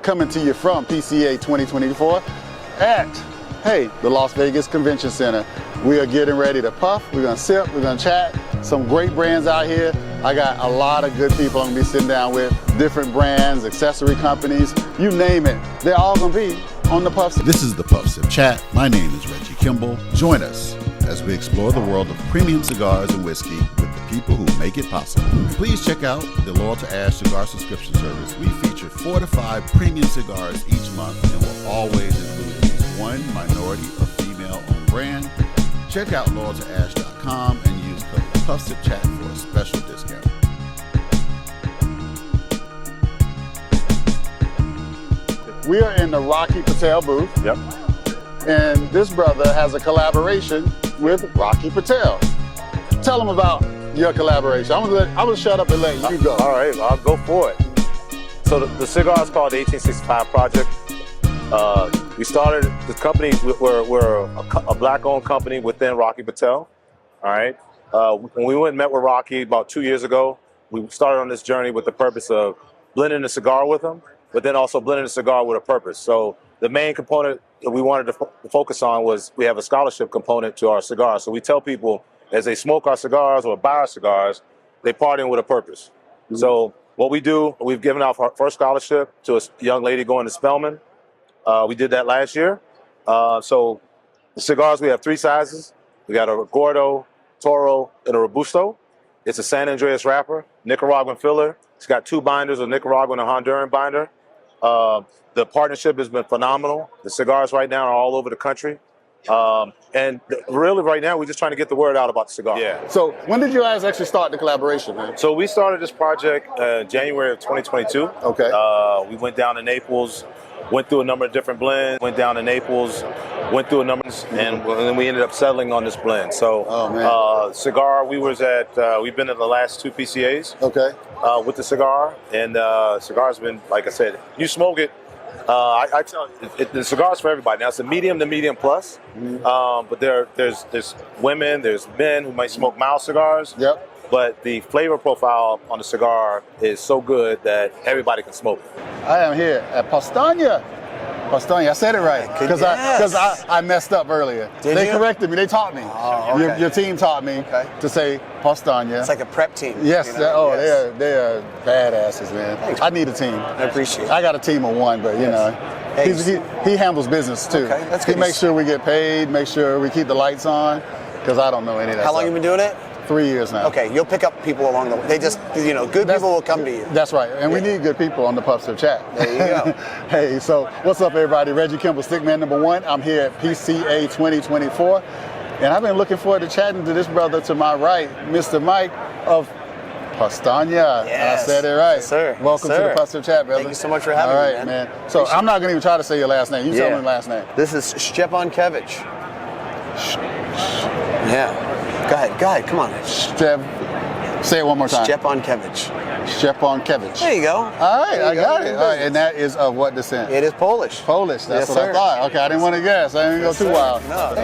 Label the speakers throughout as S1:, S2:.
S1: Coming to you from PCA 2024 at, the Las Vegas Convention Center. We are getting ready to puff, we're gonna sip, we're gonna chat. Some great brands out here. I got a lot of good people I'm gonna be sitting down with, different brands, accessory companies, you name it. They're all gonna be on the Puff Sip.
S2: This is the Puff Sip Chat. My name is Reggie Kimball. Join us as we explore the world of premium cigars and whiskey with the people who make it possible. Please check out the Loyal to Ash cigar subscription service. We feature 4 to 5 premium cigars each month and will always include at least one minority or female-owned brand. Check out loyaltoash.com and use code PuffSipChat for a special discount.
S1: We are in the Rocky Patel booth.
S3: Yep.
S1: And this brother has a collaboration with Rocky Patel. Tell them about your collaboration. I'm gonna shut up and let you go.
S3: All right, I'll go for it. So the cigar is called the 1865 Project. We started the company, we're a black-owned company within Rocky Patel, all right? When we went and met with Rocky about 2 years ago, we started on this journey with the purpose of blending the cigar with them, but then also blending the cigar with a purpose. So the main component that we wanted to focus on was we have a scholarship component to our cigars. So we tell people as they smoke our cigars or buy our cigars, they party with a purpose. Mm-hmm. So what we do, we've given out our first scholarship to a young lady going to Spelman. We did that last year. So the cigars, we have 3 sizes. We got a Gordo, Toro, and a Robusto. It's a San Andreas wrapper, Nicaraguan filler. It's got 2 binders, a Nicaraguan and a Honduran binder. The partnership has been phenomenal. The cigars right now are all over the country. And really right now, we're just trying to get the word out about the cigar.
S1: Yeah. So when did you guys actually start the collaboration, man?
S3: So we started this project January of 2022.
S1: Okay.
S3: We went down to Naples, went through a number of different blends, went down to Naples, went through a number, and then we ended up settling on this blend. So cigar, we've been at the last 2 PCAs.
S1: Okay.
S3: With the cigar, and cigar's been, like I said, you smoke it. I tell you, the cigar's for everybody. Now it's a medium to medium plus, but there's women, there's men who might smoke mild cigars.
S1: Yep.
S3: But the flavor profile on the cigar is so good that everybody can smoke it.
S1: I am here at Powstanie. Powstanie, I said it right because I messed up earlier. They corrected me. They taught me.
S4: Oh, okay.
S1: Your team taught me to say Powstanie.
S4: It's like a prep team.
S1: Yes.
S4: You know? Yes.
S1: They are badasses, man.
S4: Thanks.
S1: I need a team.
S4: I appreciate it.
S1: I got a team of 1, but you know, he handles business too.
S4: Okay, that's good.
S1: He makes sure we get paid, make sure we keep the lights on, because I don't know any of that.
S4: How long you been doing it?
S1: 3 years now.
S4: Okay, you'll pick up people along the way. They just, good people will come to you.
S1: That's right, and we need good people on the Puff Sip Chat.
S4: There you go.
S1: Hey, so what's up, everybody? Reggie Kimball, Stickman #1. I'm here at PCA 2024, and I've been looking forward to chatting to this brother to my right, Mr. Mike of Powstanie.
S4: Yes.
S1: I said it right.
S4: Yes, sir.
S1: Welcome to the Puff Sip Chat, brother.
S4: Thank you so much for having me,
S1: man. So I'm not going to even try to say your last name. You tell me the last name.
S4: This is Szczepankiewicz. Yeah. Go ahead, come on.
S1: Say it one more time.
S4: Szczepankiewicz.
S1: Szczepankiewicz.
S4: There you go.
S1: All right, I got it. All right, and that is of what descent?
S4: It is Polish.
S1: Polish, that's
S4: Yes,
S1: what
S4: sir.
S1: I thought. Okay, I didn't want to guess. I didn't go too wild.
S4: No,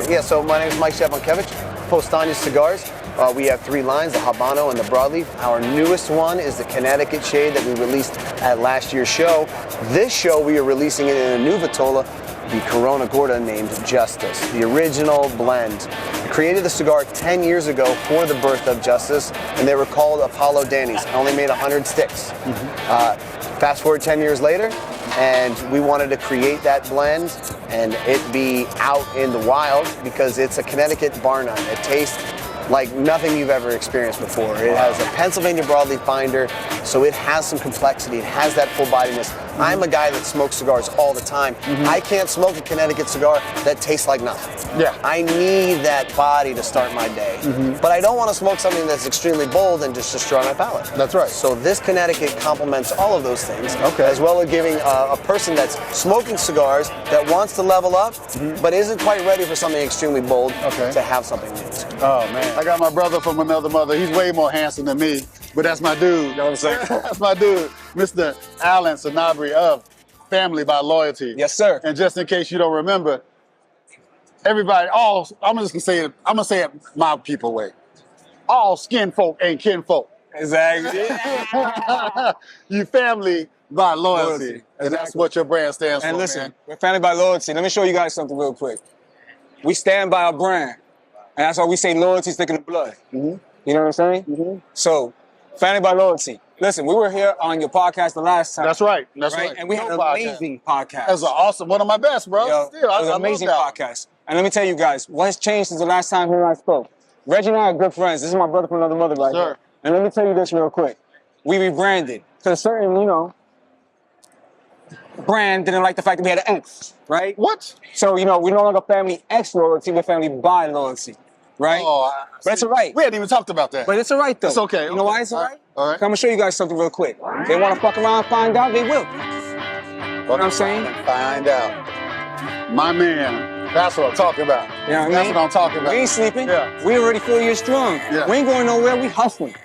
S4: yeah, so my name is Mike Szczepankiewicz, Powstanie Cigars. We have 3 lines, the Habano and the Broadleaf. Our newest one is the Connecticut shade that we released at last year's show. This show, we are releasing it in a new Vitola, the Corona Gorda named Justice, the original blend. I created the cigar 10 years ago for the birth of Justice, and they were called Apollo Dannies. I only made 100 sticks. Fast forward 10 years later, and we wanted to create that blend and it be out in the wild because it's a Connecticut bar none. It tastes like nothing you've ever experienced before. It has a Pennsylvania broadleaf binder, so it has some complexity. It has that full bodiness. I'm a guy that smokes cigars all the time. I can't smoke a Connecticut cigar that tastes like nothing.
S1: Yeah.
S4: I need that body to start my day. But I don't want to smoke something that's extremely bold and just destroy my palate.
S1: That's right.
S4: So this Connecticut complements all of those things, as well as giving a person that's smoking cigars that wants to level up, but isn't quite ready for something extremely bold to have something new.
S1: Oh, man. I got my brother from another mother. He's way more handsome than me, but that's my dude. You know what I'm saying? That's my dude, Mr. Alan Sanabria of Family by Loyalty.
S4: Yes, sir.
S1: And just in case you don't remember, everybody, I'm gonna say it my people way. All skin folk ain't kin folk.
S4: Exactly.
S1: You family by loyalty.
S5: Loyalty.
S1: And that's
S5: Exactly.
S1: what your brand stands
S5: And
S1: for,
S5: listen,
S1: man.
S5: we're founded by loyalty. Let me show you guys something real quick. We stand by our brand. And that's why we say loyalty's thick in the blood. You know what I'm saying? So, founded by loyalty. Listen, we were here on your podcast the last time.
S1: That's right. That's right.
S5: And we had an
S1: Podcast.
S5: amazing podcast.
S1: That's an awesome, one of my best, bro.
S5: Yo,
S1: Still,
S5: it was an amazing podcast. And let me tell you guys, what has changed since the last time he and I spoke? Reggie and I are good friends. This is my brother from another mother right
S1: Sure.
S5: here. And let me tell you this real quick. We rebranded. Because a certain, brand didn't like the fact that we had an X, right?
S1: What?
S5: So, we're no longer family X loyalty, we're family by loyalty, right?
S1: Oh,
S5: but it's all right.
S1: We hadn't even talked about that.
S5: But it's all right, though.
S1: It's okay.
S5: You know why it's all right?
S1: All right.
S5: I'm going to show you guys something real quick. They want to fuck around and find out, they will. You know what I'm saying?
S1: Find out. My man, that's what I'm talking about.
S5: You know what I
S1: That's
S5: mean?
S1: what I'm talking about.
S5: We ain't sleeping.
S1: Yeah.
S5: We already 4 years strong.
S1: Yeah.
S5: We ain't going nowhere, we hustling.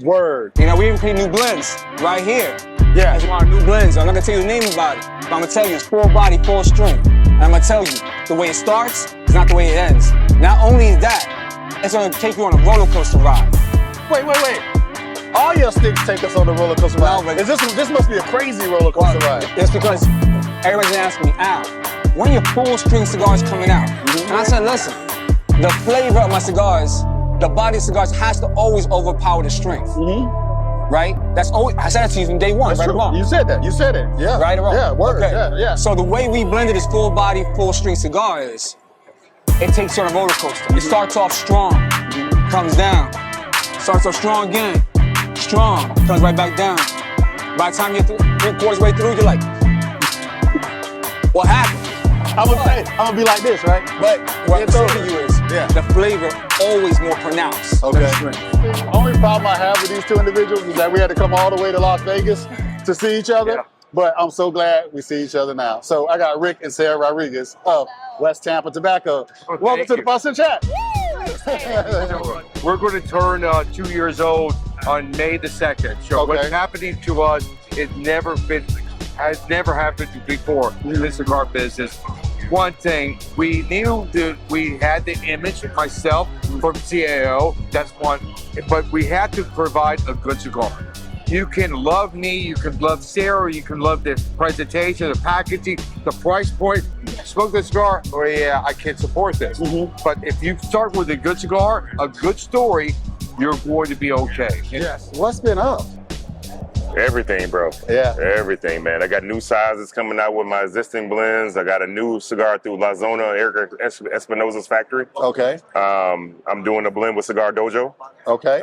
S1: Word.
S5: We even create new blends right here.
S1: Yeah.
S5: That's one of our new blends. I'm not gonna tell you the name about it, but I'm gonna tell you it's full body, full string. And I'm gonna tell you the way it starts is not the way it ends. Not only is that, it's gonna take you on a roller coaster ride.
S1: Wait. All your sticks take us on the roller coaster ride.
S5: but-
S1: Is this must be a crazy roller coaster ride.
S5: It's because everybody's asking me, Al, when your full string cigars coming out? And I said, listen, the flavor of my cigars, the body of cigars has to always overpower the strength. Right? That's always, I said that to you from day one,
S1: That's
S5: right or
S1: true.
S5: wrong?
S1: You said that. You said it. Yeah.
S5: Right or wrong?
S1: Yeah, word.
S5: Okay.
S1: Yeah.
S5: So the way we blended this full body, full string cigar is, it takes you on a roller coaster. It starts off strong, comes down. Starts off strong again, strong, comes right back down. By the time you're 3/4 way through, you're like, what happened?
S1: I'm gonna be like this, right?
S5: But what I'm saying to you is,
S1: Yeah.
S5: the flavor always more pronounced than the strength.
S1: The only problem I have with these two individuals is that we had to come all the way to Las Vegas to see each other.
S3: Yeah.
S1: But I'm so glad we see each other now. So I got Rick and Sarah Rodriguez of West Tampa Tobacco. Welcome
S3: thank
S1: to the
S3: you.
S1: Parson Chat.
S3: We're going to turn 2 years old on May the 2nd. So
S1: Okay.
S3: what's happening to us has never happened before in the cigar business. One thing, we knew that we had the image, myself, from CAO, that's one, but we had to provide a good cigar. You can love me, you can love Sarah, you can love the presentation, the packaging, the price point. Smoke the cigar, oh yeah, I can support this. But if you start with a good cigar, a good story, you're going to be okay.
S1: Yes. What's been up?
S6: Everything, bro.
S1: Yeah.
S6: Everything, man. I got new sizes coming out with my existing blends. I got a new cigar through La Zona, Eric Espinosa's factory.
S1: Okay.
S6: I'm doing a blend with Cigar Dojo.
S1: Okay.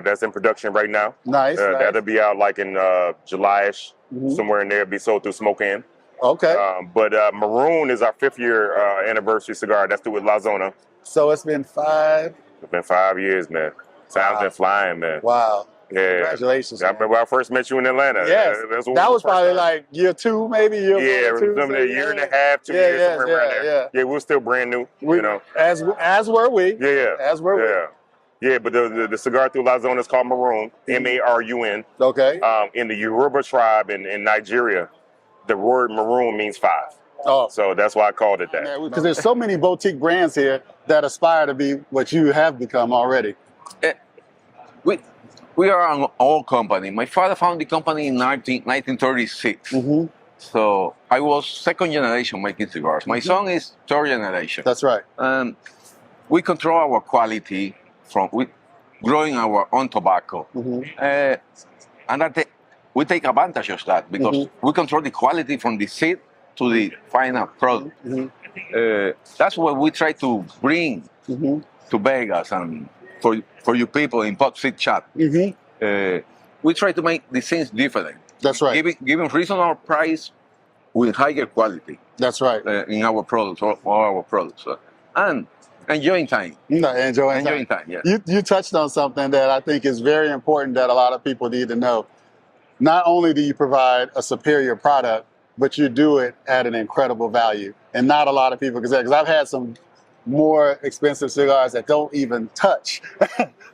S6: That's in production right now.
S1: Nice. Nice.
S6: That'll be out like in July-ish, somewhere in there. Be sold through Smoke Inn.
S1: Okay.
S6: But Maroon is our 5th year anniversary cigar. That's through with La Zona.
S1: So it's been 5.
S6: It's been 5 years, man. Time's been flying, man.
S1: Wow.
S6: Yeah.
S1: Congratulations.
S6: I remember when I first met you in Atlanta.
S1: Yes.
S6: That's when
S1: That
S6: we
S1: was
S6: first
S1: probably
S6: started.
S1: like year 2, maybe year 1
S6: Yeah,
S1: or
S6: it
S1: 2.
S6: was a year and a half, 2 years, somewhere around there. Yeah, we were still brand new, you know.
S1: As were we.
S6: Yeah.
S1: As were we.
S6: Yeah, but the cigar through La Zona is called Maroon, M-A-R-U-N.
S1: Okay.
S6: In the Yoruba tribe in Nigeria, the word maroon means 5.
S1: Oh.
S6: So that's why I called it that.
S1: Because there's so many boutique brands here that aspire to be what you have become already.
S7: We are an old company. My father founded the company in 1936. So I was 2nd generation making cigars. My son is 3rd generation.
S1: That's right.
S7: We control our quality from growing our own tobacco. And we take advantage of that because we control the quality from the seed to the final product. That's what we try to bring to Vegas and for you people in Pop Seed Chat. We try to make the things different.
S1: That's right.
S7: Giving reasonable price with higher quality.
S1: That's right.
S7: In our products, all our products. And enjoying time.
S1: Enjoying
S7: time, yeah.
S1: You touched on something that I think is very important that a lot of people need to know. Not only do you provide a superior product, but you do it at an incredible value. And not a lot of people can say, because I've had some more expensive cigars that don't even touch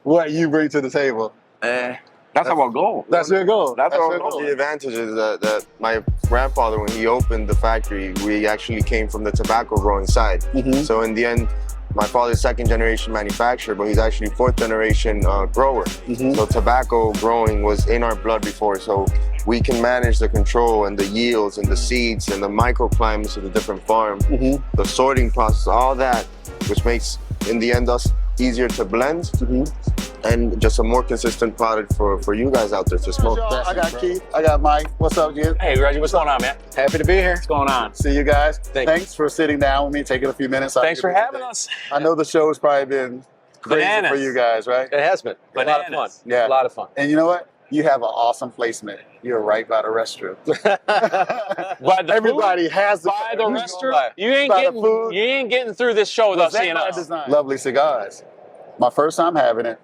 S1: what you bring to the table.
S7: That's our goal.
S1: That's your goal.
S7: That's our
S1: your
S7: goal.
S4: The advantage is that my grandfather, when he opened the factory, we actually came from the tobacco growing side. So in the end,
S8: my father's second generation manufacturer, but he's actually fourth generation grower. So tobacco growing was in our blood before. So we can manage the control and the yields and the seeds and the microclimates of the different farm, the sorting process, all that, which makes, in the end, us easier to blend and just a more consistent product for you guys out there to smoke.
S1: I got Keith, I got Mike. What's up, Jim?
S9: Hey, Reggie, what's going on, man?
S4: Happy to be here.
S9: What's going on?
S1: See you guys.
S9: Thanks
S1: for sitting down with me, taking a few minutes.
S9: Thanks for having us.
S1: I know the show has probably been crazy
S9: Bananas.
S1: for you guys, right?
S4: It has been. A lot of fun.
S9: Bananas.
S1: Yeah.
S4: A lot of fun.
S1: And you know what? You have an awesome placement. You're right by the restroom.
S9: By the
S1: Everybody has the
S9: by the restaurant. You
S1: food.
S9: ain't getting through this show without seeing us.
S1: Lovely cigars. My first time having it.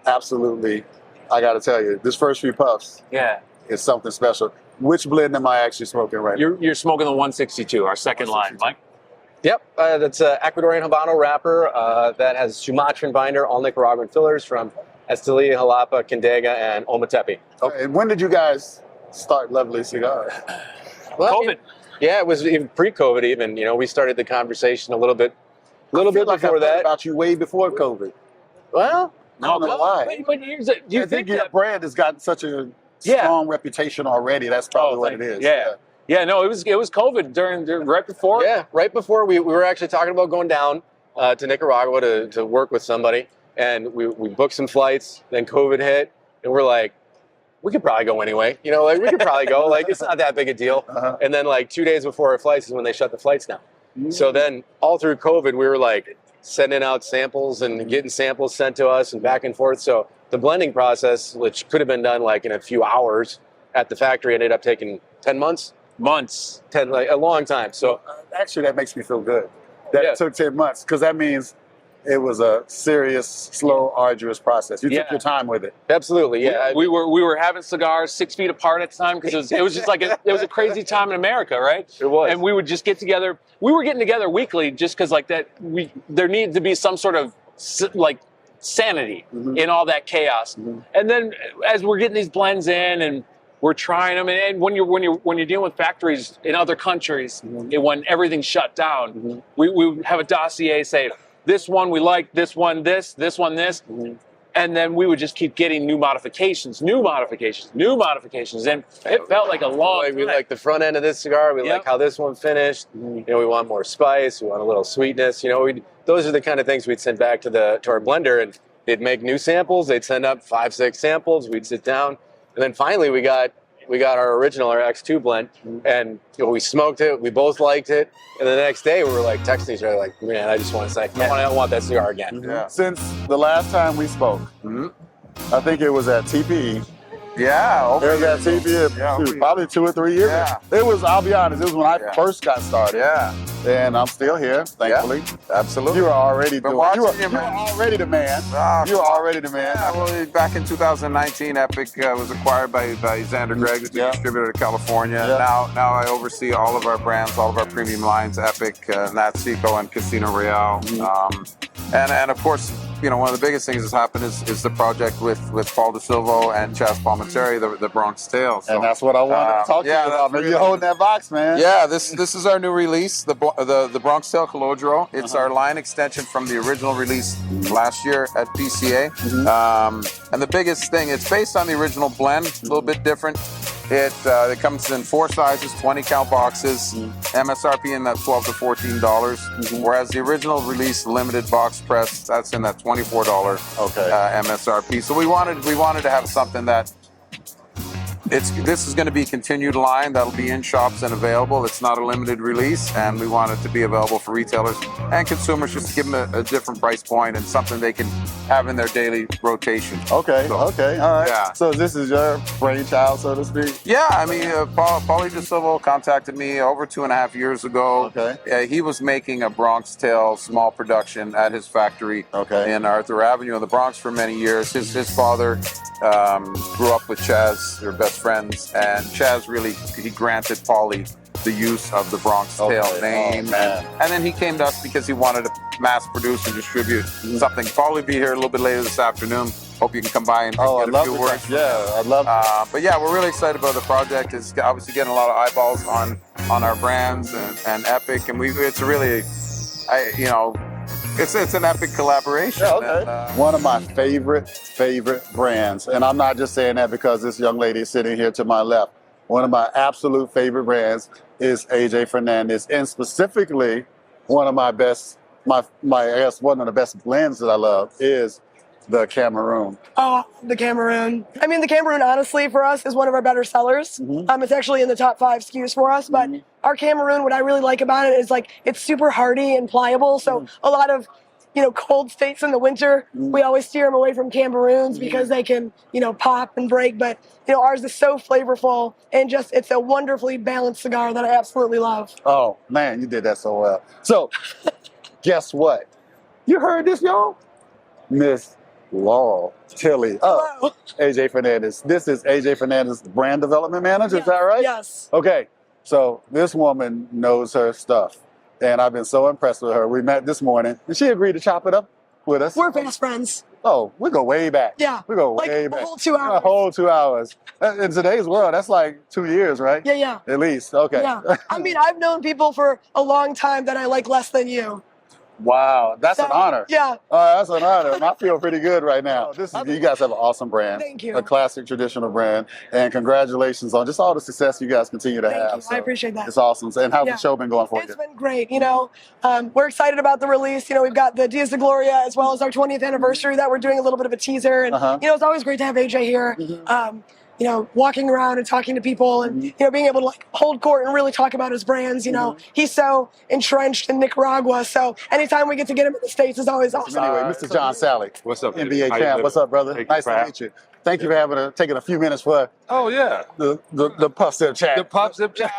S1: Absolutely. I got to tell you, this first few puffs
S9: Yeah.
S1: is something special. Which blend am I actually smoking right now?
S9: You're smoking the 162, our second line, Mike.
S4: Yep, that's an Ecuadorian Habano wrapper that has Sumatran binder, all Nicaraguan fillers from Esteli, Jalapa, Candega, and Ometepe.
S1: Okay. And when did you guys start Lovely Cigars?
S4: Well,
S9: COVID.
S4: Yeah, it was even pre-COVID. Even we started the conversation a little bit
S1: Like
S4: before that.
S1: About you way before COVID.
S4: Well,
S1: I don't know why.
S9: But here's do you
S1: I think
S9: think
S1: your
S9: that?
S1: brand has gotten such a strong reputation already. That's probably what it is.
S9: Yeah. No, it was COVID during right before.
S4: Yeah, right before we were actually talking about going down to Nicaragua to work with somebody, and we booked some flights. Then COVID hit, and we're like, we could probably go anyway. Like we could probably go. Like it's not that big a deal. And then like 2 days before our flights is when they shut the flights down. So then all through COVID, we were like sending out samples and getting samples sent to us and back and forth. So the blending process, which could have been done like in a few hours at the factory, ended up taking 10 months. 10, like a long time. So
S1: actually, that makes me feel good. That it took 10 months because that means it was a serious, slow, arduous process. You took your time with it.
S4: Absolutely, yeah.
S9: We were having cigars 6 feet apart at the time because it was just like it was a crazy time in America, right?
S4: It was.
S9: And we would just get together. We were getting together weekly just because like that. There needed to be some sort of like sanity in all that chaos. And then as we're getting these blends in and we're trying them, and when you're dealing with factories in other countries, when everything's shut down, we would have a dossier say, this one we like, this one this one this, and then we would just keep getting new modifications, and it felt like a long time.
S4: We like the front end of this cigar, we like how this one finished, we want more spice, we want a little sweetness, those are the kind of things we'd send back to our blender, and they'd make new samples, they'd send up 5-6 samples, we'd sit down, and then finally we got our original, our X2 blend, and we smoked it. We both liked it, and the next day we were like texting each other, like, "Man, I just want to say, I want that cigar again."
S1: Yeah. Since the last time we spoke, I think it was at TPE.
S10: Yeah,
S1: it was at TPE probably 2 or 3 years ago. It was. I'll be honest. It was when I first got started.
S10: Yeah.
S1: And I'm still here, thankfully.
S10: Yeah, absolutely.
S1: You were already doing. You were already the man. You were already the man.
S10: Yeah, well, back in 2019, Epic was acquired by Xander Gregg, who's the distributor to California.
S1: Yeah.
S10: Now I oversee all of our brands, all of our premium lines, Epic, Natsico, and Casino Royale. And of course, one of the biggest things that's happened is the project with Paul DeSilvo and Chaz Palminteri, the Bronx Tale. So,
S1: and that's what I wanted to talk to you about. Man, you're holding that box, man.
S10: Yeah, this is our new release, the Bronx Tale Calodro. It's our line extension from the original release last year at PCA. And the biggest thing, it's based on the original blend, a little bit different. It comes in 4 sizes, 20 count boxes, MSRP in that $12 to $14, whereas the original release limited box press, that's in that $24 MSRP. So we wanted to have something that this is going to be a continued line that'll be in shops and available. It's not a limited release, and we want it to be available for retailers and consumers just to give them a different price point and something they can have in their daily rotation.
S1: Okay, all right.
S10: Yeah.
S1: So this is your brainchild, so to speak?
S10: Yeah, I mean, Paulie DeSilvo contacted me over 2.5 years ago.
S1: Okay.
S10: He was making a Bronx Tale small production at his factory in Arthur Avenue in the Bronx for many years. His father grew up with Chaz, their best friends, and Chaz he granted Paulie the use of the Bronx Tale name. And then he came to us because he wanted to mass produce and distribute something. Paulie be here a little bit later this afternoon. Hope you can come by and get a few words.
S1: Yeah, I'd love to.
S10: But yeah, we're really excited about the project. It's obviously getting a lot of eyeballs on our brands and Epic, and it's really, It's an epic collaboration.
S1: Yeah, okay.
S10: And,
S1: One of my favorite brands, and I'm not just saying that because this young lady is sitting here to my left. One of my absolute favorite brands is AJ Fernandez, and specifically one of my best, I guess one of the best blends that I love is the Cameroon.
S11: Oh, the Cameroon. I mean, the Cameroon, honestly, for us is one of our better sellers. It's actually in the top 5 SKUs for us, but our Cameroon, what I really like about it is like it's super hardy and pliable. So a lot of, cold states in the winter, we always steer them away from Cameroons because they can, pop and break. But, ours is so flavorful and it's a wonderfully balanced cigar that I absolutely love.
S1: Oh, man, you did that so well. So, guess what? You heard this, y'all? Miss Laurel Tilley.
S11: Hello.
S1: AJ Fernandez. This is AJ Fernandez, brand development manager. Is that right?
S11: Yes.
S1: Okay. So this woman knows her stuff, and I've been so impressed with her. We met this morning, and she agreed to chop it up with us.
S11: We're fast friends.
S1: Oh, we go way back.
S11: Yeah.
S1: We go
S11: like
S1: way
S11: a
S1: back.
S11: whole 2 hours.
S1: A whole 2 hours. In today's world, that's like 2 years, right?
S11: Yeah.
S1: At least. Okay.
S11: Yeah. I mean, I've known people for a long time that I like less than you.
S1: Wow, that's an honor.
S11: Yeah.
S1: That's an honor. I feel pretty good right now. You guys have an awesome brand.
S11: Thank you.
S1: A classic traditional brand. And congratulations on just all the success you guys continue to have.
S11: Thank you. I appreciate that.
S1: It's awesome. And how's the show been going for you?
S11: It's been great. We're excited about the release. We've got the Dias de Gloria as well as our 20th anniversary that we're doing a little bit of a teaser. And, it's always great to have AJ here. Walking around and talking to people and, being able to hold court and really talk about his brands. He's so entrenched in Nicaragua. So anytime we get to get him in the States is always awesome.
S1: Anyway, Mr. John Salley.
S6: What's up,
S1: NBA
S6: How you
S1: champ.
S6: doing?
S1: What's up, brother? Nice to meet you. Thank you for taking a few minutes for the puff sip chat.
S12: The puff sip chat.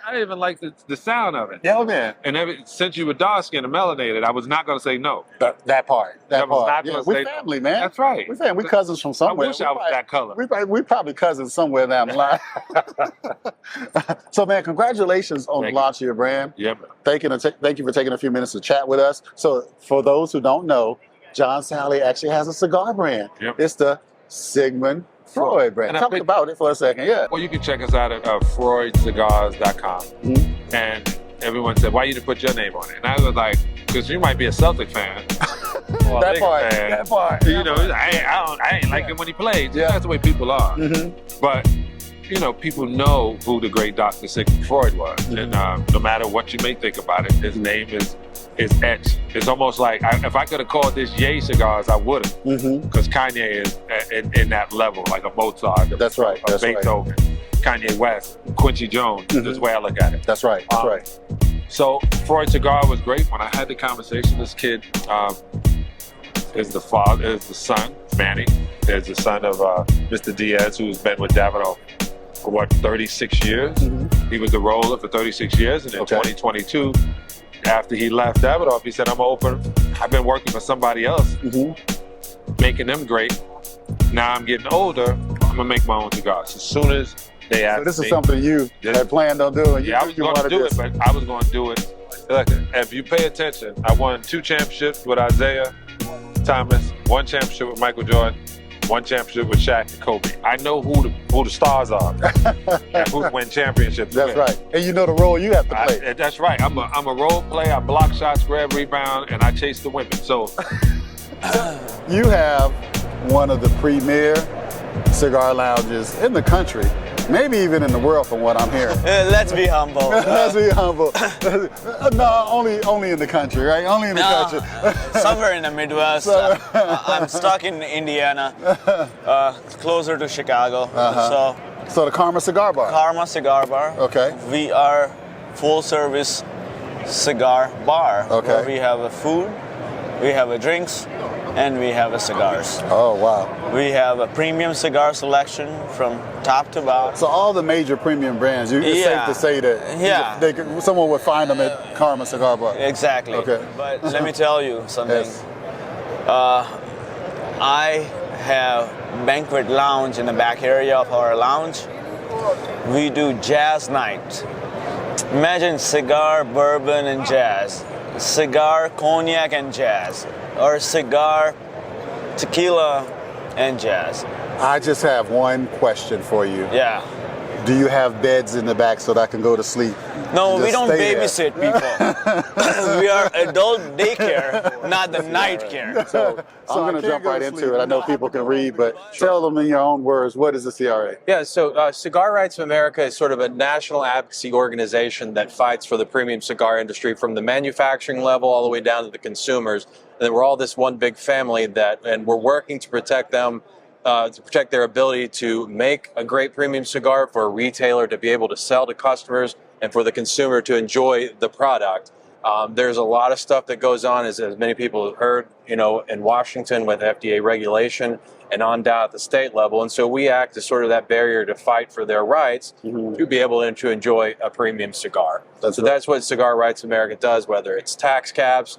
S12: I even like the sound of it.
S1: Yeah, man.
S12: And since you were dark skinned and melanated, I was not going to say no.
S1: That part.
S12: I was not going to say
S1: We're family, man.
S12: That's right.
S1: We're family. We're cousins from somewhere.
S12: I wish I was that color.
S1: We probably cousins somewhere down the line. So, man, congratulations on the launch of your brand.
S12: Yeah, man.
S1: Thank you for taking a few minutes to chat with us. So, for those who don't know, John Salley actually has a cigar brand.
S12: Yep.
S1: It's the Sigmund Frued brand. Tell me about it for a second. Yeah.
S12: Well, you can check us out at FruedCigars.com. And everyone said, why you didn't put your name on it? And I was like, because you might be a Celtic fan. Or a
S1: That
S12: Lakers
S1: part.
S12: fan.
S1: That part.
S12: I ain't like him when he played. Yeah. That's the way people are. But people know who the great Dr. Sigmund Freud was. And no matter what you may think about it, his name is etched. It's almost like, if I could have called this Ye Cigars, I would have. Because Kanye is in that level, like a Mozart,
S1: That's right.
S12: a Beethoven, Kanye West, Quincy Jones. That's the way I look at it.
S1: That's right. That's right.
S12: So Freud Cigar was great. When I had the conversation, this kid is the son, Manny, is the son of Mr. Diaz, who's been with Davidoff for 36 years. He was the roller for 36 years, and in 2022, after he left Davidoff, he said, I've been working for somebody else, making them great. Now I'm getting older, I'm gonna make my own cigars. As soon as they asked me.
S1: So this is something you had planned on doing.
S12: Yeah, I was going to do it, but I was going to do it. Look, if you pay attention, I won 2 championships with Isaiah Thomas, 1 championship with Michael Jordan, 1 championship with Shaq and Kobe. I know who the stars are and who win championships.
S1: That's right. And you know the role you have to play.
S12: That's right. I'm a role player. I block shots, grab rebound, and I chase the women. So
S1: you have one of the premier cigar lounges in the country, maybe even in the world, from what I'm hearing.
S13: Let's be humble.
S1: Let's be humble. No, only in the country, right? Only in the country.
S13: Somewhere in the Midwest. I'm stuck in Indiana, closer to Chicago.
S1: So the Karma Cigar Bar.
S13: Karma Cigar Bar.
S1: Okay.
S13: We are full-service cigar bar.
S1: Okay.
S13: Where we have a food, we have a drinks, and we have a cigars.
S1: Oh, wow.
S13: We have a premium cigar selection from top to bottom.
S1: So all the major premium brands, it's safe to say that someone would find them at Karma Cigar Bar.
S13: Exactly.
S1: Okay.
S13: But let me tell you something.
S1: Yes.
S13: I have banquet lounge in the back area of our lounge. We do jazz night. Imagine cigar, bourbon, and jazz. Cigar, cognac, and jazz. Or cigar, tequila, and jazz.
S1: I just have one question for you.
S13: Yeah.
S1: Do you have beds in the back so that I can go to sleep?
S13: No,
S1: Just
S13: we don't
S1: stay there?
S13: babysit people. We are adult daycare, not the night care.
S1: So I'm going to jump right into it. I know people can read, but tell them in your own words, what is the CRA?
S9: Yeah, so Cigar Rights of America is sort of a national advocacy organization that fights for the premium cigar industry from the manufacturing level all the way down to the consumers. And then we're all this one big family and we're working to protect them, to protect their ability to make a great premium cigar, for a retailer to be able to sell to customers, and for the consumer to enjoy the product. There's a lot of stuff that goes on, as many people have heard, in Washington with FDA regulation and on down at the state level. And so we act as sort of that barrier to fight for their rights to be able to enjoy a premium cigar. That's what Cigar Rights America does, whether it's tax caps,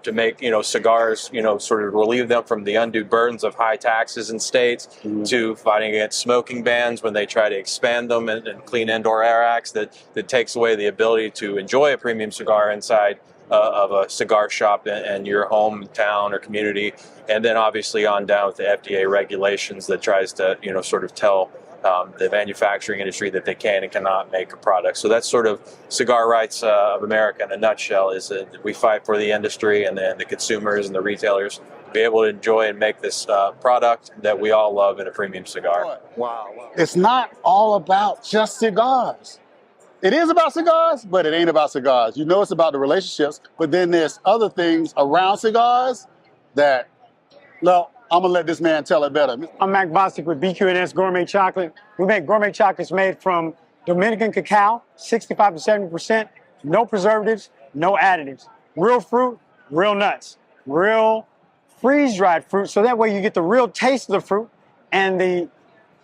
S9: to make cigars, sort of relieve them from the undue burdens of high taxes in states, to fighting against smoking bans when they try to expand them, and Clean Indoor Air Acts that takes away the ability to enjoy a premium cigar inside of a cigar shop in your hometown or community, and then obviously on down with the FDA regulations that tries to sort of tell the manufacturing industry that they can and cannot make a product. So that's sort of Cigar Rights of America in a nutshell, is that we fight for the industry and the consumers and the retailers to be able to enjoy and make this product that we all love in a premium cigar.
S1: Wow. It's not all about just cigars. It is about cigars, but it ain't about cigars. It's about the relationships, but then there's other things around cigars that, well, I'm going to let this man tell it better.
S14: I'm Mac Bostic with BQ&S Gourmet Chocolate. We make gourmet chocolates made from Dominican cacao, 65 to 70%, no preservatives, no additives. Real fruit, real nuts, real freeze-dried fruit, so that way you get the real taste of the fruit, and the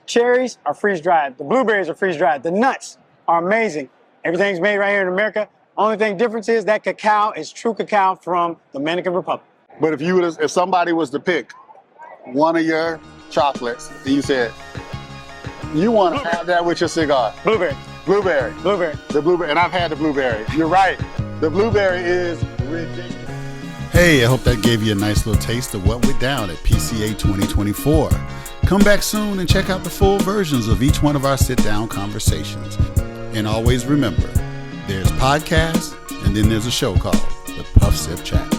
S14: cherries are freeze-dried, the blueberries are freeze-dried, the nuts are amazing. Everything's made right here in America. Only thing difference is that cacao is true cacao from the Dominican Republic.
S1: But if somebody was to pick one of your chocolates and you said, you want to have that with your cigar.
S14: Blueberry.
S1: Blueberry.
S14: Blueberry.
S1: The blueberry, and I've had the blueberry. You're right. The blueberry is ridiculous.
S2: Hey, I hope that gave you a nice little taste of what went down at PCA 2024. Come back soon and check out the full versions of each one of our sit-down conversations. And always remember, there's podcasts, and then there's a show called The Puff Sip Chat.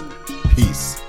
S2: Peace.